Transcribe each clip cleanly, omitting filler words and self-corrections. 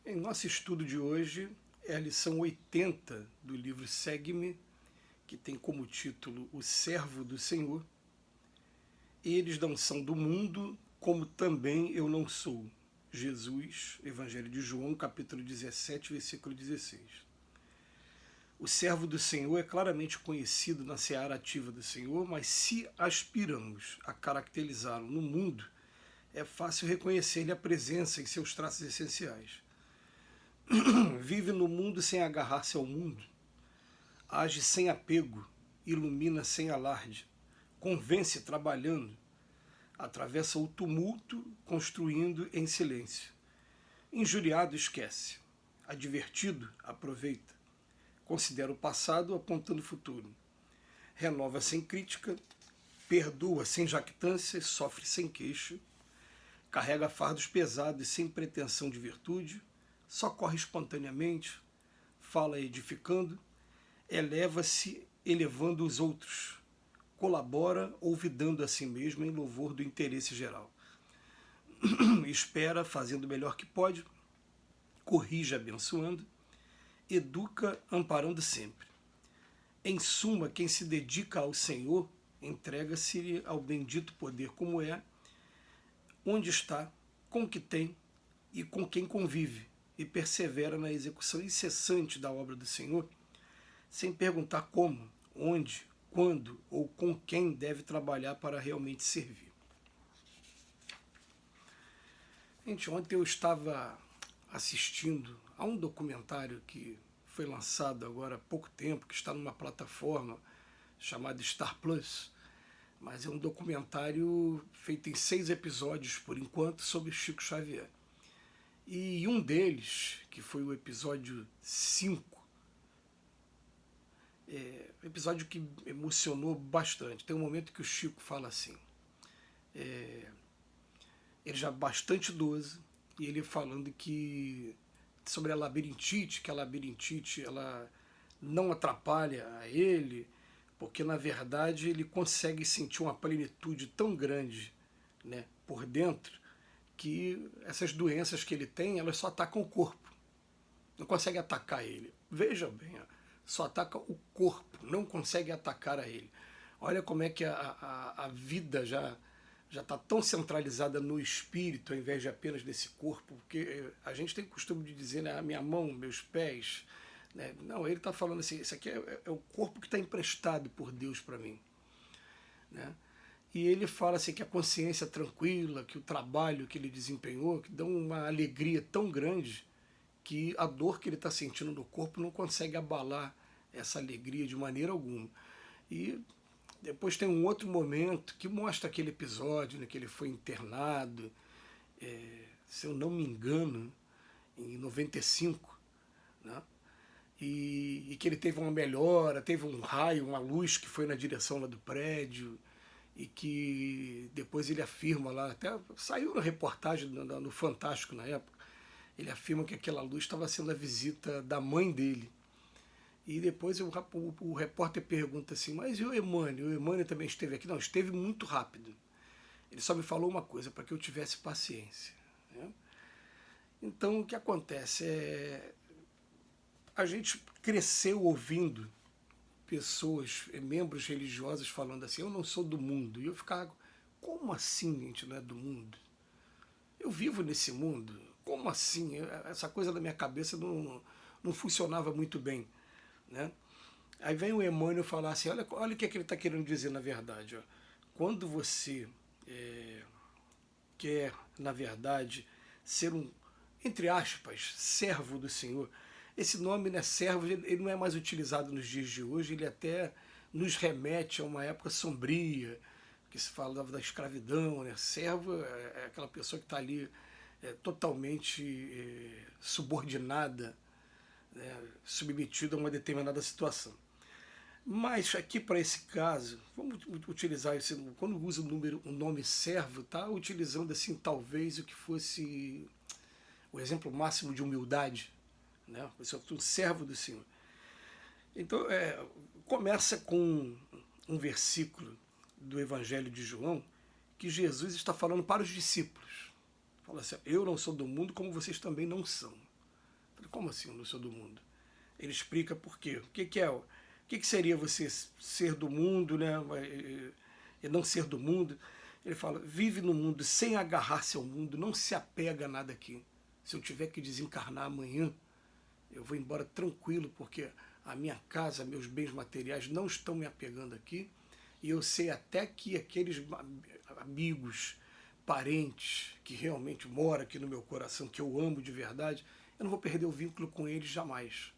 Em nosso estudo de hoje é a lição 80 do livro Segue-me, que tem como título O Servo do Senhor. Eles não são do mundo, como também eu não sou. Jesus, Evangelho de João, capítulo 17, versículo 16. O servo do Senhor é claramente conhecido na seara ativa do Senhor, mas se aspiramos a caracterizá-lo no mundo, é fácil reconhecer-lhe a presença em seus traços essenciais. Vive no mundo sem agarrar-se ao mundo, age sem apego, ilumina sem alarde, convence trabalhando, atravessa o tumulto construindo em silêncio. Injuriado esquece, advertido aproveita, considera o passado apontando o futuro, renova sem crítica, perdoa sem jactância, sofre sem queixo, carrega fardos pesados sem pretensão de virtude, socorre espontaneamente, fala edificando, eleva-se elevando os outros, colabora olvidando a si mesmo em louvor do interesse geral. Espera fazendo o melhor que pode, corrige abençoando, educa amparando sempre. Em suma, quem se dedica ao Senhor entrega-se ao bendito poder como é, onde está, com o que tem e com quem convive, e persevera na execução incessante da obra do Senhor, sem perguntar como, onde, quando ou com quem deve trabalhar para realmente servir. Gente, ontem eu estava assistindo a um documentário que foi lançado agora há pouco tempo, que está numa plataforma chamada Star Plus, mas é um documentário feito em 6 episódios, por enquanto, sobre Chico Xavier. E um deles, que foi o episódio 5, episódio que emocionou bastante. Tem um momento que o Chico fala assim, ele já bastante idoso, e ele falando que sobre a labirintite, que a labirintite ela não atrapalha a ele, porque na verdade ele consegue sentir uma plenitude tão grande, né, por dentro, que essas doenças que ele tem, elas só atacam o corpo, não consegue atacar ele. Veja bem, só ataca o corpo, não consegue atacar a ele. Olha como é que a vida já está tão centralizada no espírito, ao invés de apenas nesse corpo, porque a gente tem o costume de dizer, né, a minha mão, meus pés, né? Não, ele está falando assim, isso aqui é o corpo que está emprestado por Deus para mim, né? E ele fala assim que a consciência tranquila, que o trabalho que ele desempenhou, que dão uma alegria tão grande que a dor que ele está sentindo no corpo não consegue abalar essa alegria de maneira alguma. E depois tem um outro momento que mostra aquele episódio, né, que ele foi internado, se eu não me engano, em 95, né? E que ele teve uma melhora, teve um raio, uma luz que foi na direção lá do prédio, e que depois ele afirma lá, até saiu na reportagem no Fantástico na época, ele afirma que aquela luz estava sendo a visita da mãe dele. E depois o repórter pergunta assim, mas e o Emmanuel? O Emmanuel também esteve aqui? Não, esteve muito rápido. Ele só me falou uma coisa, para que eu tivesse paciência, né? Então o que acontece é, a gente cresceu ouvindo pessoas, membros religiosos falando assim, eu não sou do mundo. E eu ficava, como assim a gente não é do mundo? Eu vivo nesse mundo? Como assim? Essa coisa da minha cabeça não funcionava muito bem, né? Aí vem o Emmanuel falar assim, olha o que ele está querendo dizer na verdade. Ó. Quando você quer, na verdade, ser um, entre aspas, servo do Senhor, esse nome, né, servo, ele não é mais utilizado nos dias de hoje, ele até nos remete a uma época sombria, que se falava da escravidão, né? Servo é aquela pessoa que está ali totalmente subordinada, né, submetida a uma determinada situação. Mas aqui para esse caso, vamos utilizar esse, quando usa o nome servo, está utilizando assim talvez o que fosse o exemplo máximo de humildade, né? Você é um servo do Senhor. Então começa com um versículo do Evangelho de João que Jesus está falando para os discípulos. Fala assim, eu não sou do mundo como vocês também não são. Como assim, eu não sou do mundo? Ele explica por quê. O que seria você ser do mundo, né? E não ser do mundo? Ele fala, vive no mundo sem agarrar-se ao mundo, não se apega a nada aqui. Se eu tiver que desencarnar amanhã, eu vou embora tranquilo, porque a minha casa, meus bens materiais não estão me apegando aqui, e eu sei até que aqueles amigos, parentes, que realmente moram aqui no meu coração, que eu amo de verdade, eu não vou perder o vínculo com eles jamais.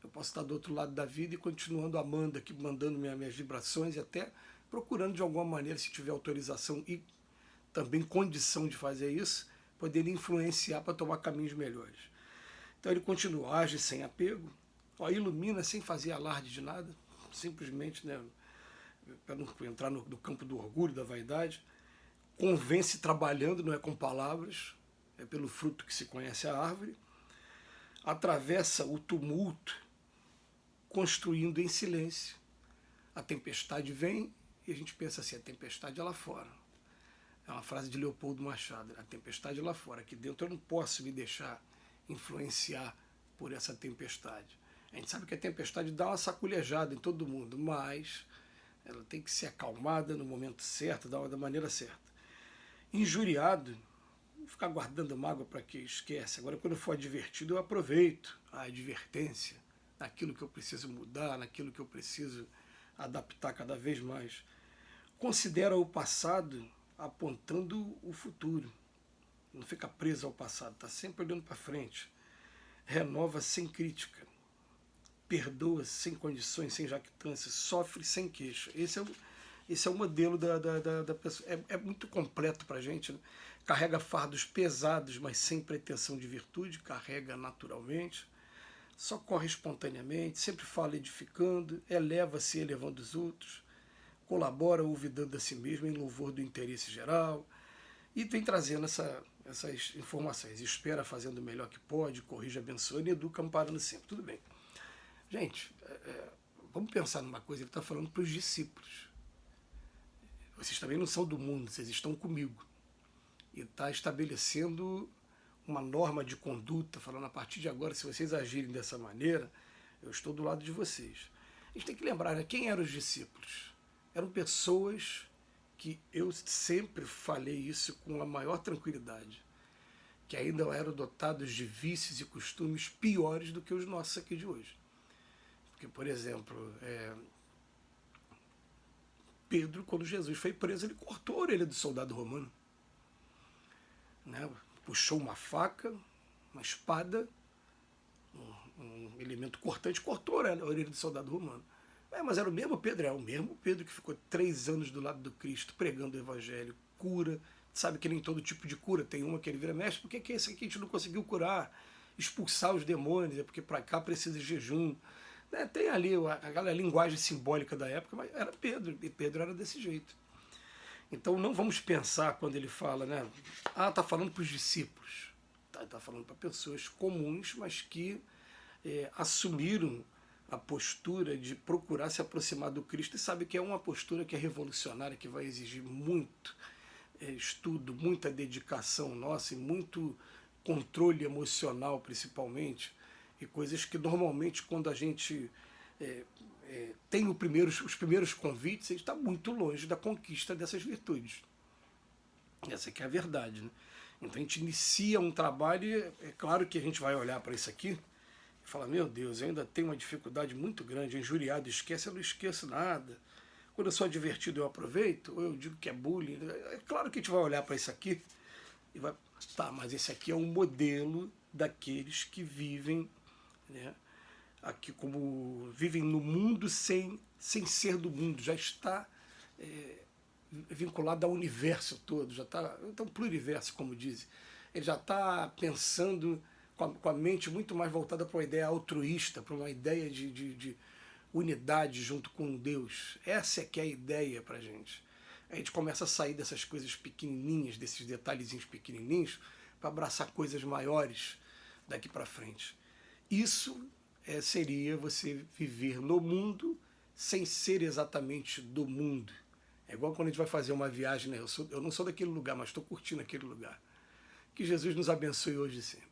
Eu posso estar do outro lado da vida e continuando amando aqui, mandando minhas vibrações e até procurando de alguma maneira, se tiver autorização e também condição de fazer isso, poder influenciar para tomar caminhos melhores. Então ele continua, age sem apego, ilumina sem fazer alarde de nada, simplesmente, né, para não entrar no campo do orgulho, da vaidade, convence trabalhando, não é com palavras, é pelo fruto que se conhece a árvore, atravessa o tumulto, construindo em silêncio. A tempestade vem e a gente pensa assim, a tempestade é lá fora. É uma frase de Leopoldo Machado, a tempestade é lá fora, aqui dentro eu não posso me deixar influenciar por essa tempestade. A gente sabe que a tempestade dá uma saculejada em todo mundo, mas ela tem que ser acalmada no momento certo, da maneira certa. Injuriado, ficar guardando mágoa para que esquece. Agora, quando eu for advertido, eu aproveito a advertência naquilo que eu preciso mudar, naquilo que eu preciso adaptar cada vez mais. Considera o passado apontando o futuro. Não fica preso ao passado, está sempre olhando para frente. Renova sem crítica. Perdoa sem condições, sem jactância. Sofre sem queixa. Esse é o modelo da pessoa. É muito completo para a gente, né? Carrega fardos pesados, mas sem pretensão de virtude. Carrega naturalmente. Socorre espontaneamente. Sempre fala edificando. Eleva-se elevando os outros. Colabora olvidando a si mesmo em louvor do interesse geral. E vem trazendo essas informações. Espera fazendo o melhor que pode, corrige abençoando e educa amparando sempre. Tudo bem. Gente, vamos pensar numa coisa, ele está falando para os discípulos. Vocês também não são do mundo, vocês estão comigo. E está estabelecendo uma norma de conduta, falando a partir de agora, se vocês agirem dessa maneira, eu estou do lado de vocês. A gente tem que lembrar, né, quem eram os discípulos? Eram pessoas que eu sempre falei isso com a maior tranquilidade, que ainda eram dotados de vícios e costumes piores do que os nossos aqui de hoje. Porque, por exemplo, Pedro, quando Jesus foi preso, ele cortou a orelha do soldado romano. Né? Puxou uma faca, uma espada, um elemento cortante, cortou a orelha do soldado romano. Mas era o mesmo Pedro, é o mesmo Pedro que ficou 3 anos do lado do Cristo, pregando o evangelho, cura. Sabe que nem todo tipo de cura tem uma que ele vira mestre, por que esse aqui a gente não conseguiu curar? Expulsar os demônios, é porque para cá precisa de jejum. Tem ali aquela linguagem simbólica da época, mas era Pedro, e Pedro era desse jeito. Então não vamos pensar quando ele fala, né? Está falando para os discípulos. Está falando para pessoas comuns, mas que assumiram a postura de procurar se aproximar do Cristo e sabe que é uma postura que é revolucionária, que vai exigir muito estudo, muita dedicação nossa e muito controle emocional, principalmente, e coisas que normalmente quando a gente tem os primeiros convites, a gente está muito longe da conquista dessas virtudes. Essa que é a verdade, né? Então a gente inicia um trabalho e é claro que a gente vai olhar para isso aqui e falar, meu Deus, eu ainda tenho uma dificuldade muito grande, injuriado, esquece, eu não esqueço nada. Quando eu sou divertido eu aproveito, ou eu digo que é bullying. É claro que a gente vai olhar para isso aqui e vai, mas esse aqui é um modelo daqueles que vivem, né, aqui como vivem no mundo sem ser do mundo, já está vinculado ao universo todo, já está então, pluriverso, como dizem. Ele já está pensando com a mente muito mais voltada para uma ideia altruísta, para uma ideia de unidade junto com Deus. Essa é que é a ideia para a gente. A gente começa a sair dessas coisas pequenininhas, desses detalhezinhos pequenininhos, para abraçar coisas maiores daqui para frente. Isso seria você viver no mundo sem ser exatamente do mundo. É igual quando a gente vai fazer uma viagem, né? Eu não sou daquele lugar, mas estou curtindo aquele lugar. Que Jesus nos abençoe hoje e sempre.